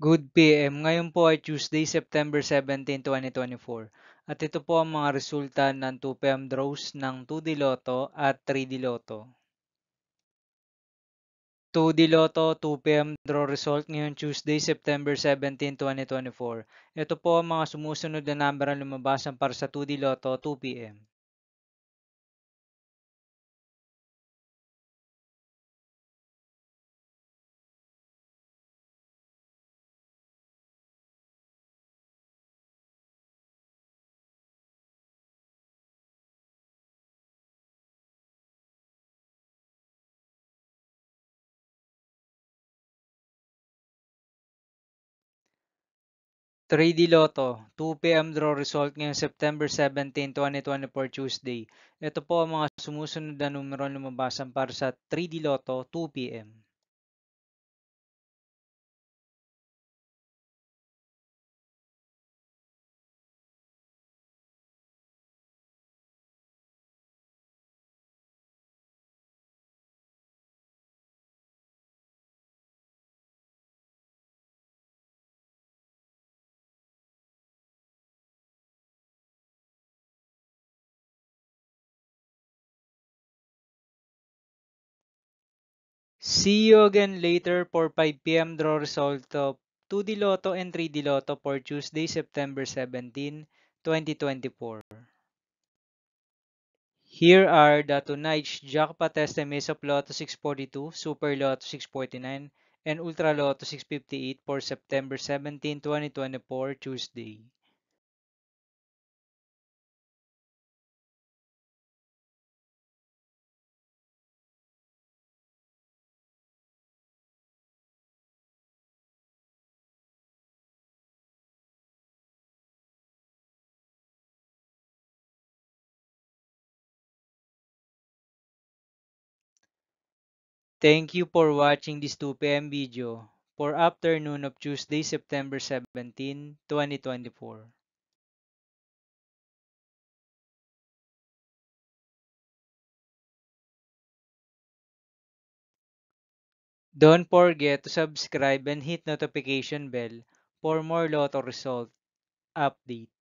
Good PM. Ngayon po ay Tuesday, September 17, 2024. At ito po ang mga resulta ng 2 PM draws ng 2D Lotto at 3D Lotto. 2D Lotto 2 PM draw result ngayong Tuesday, September 17, 2024. Ito po ang mga sumusunod na number ang lumabasan para sa 2D Lotto 2 PM. 3D Lotto 2 PM draw result ngayong September 17, 2024 Tuesday. Ito po ang mga sumusunod na numero ang lumabasan para sa 3D Lotto 2 PM. See you again later for 5 PM draw result of 2D Lotto and 3D Lotto for Tuesday, September 17, 2024. Here are the tonight's jackpot estimates of Lotto 642, Super Lotto 649, and Ultra Lotto 658 for September 17, 2024, Tuesday. Thank you for watching this 2 PM video for afternoon of Tuesday, September 17, 2024. Don't forget to subscribe and hit notification bell for more Lotto result update.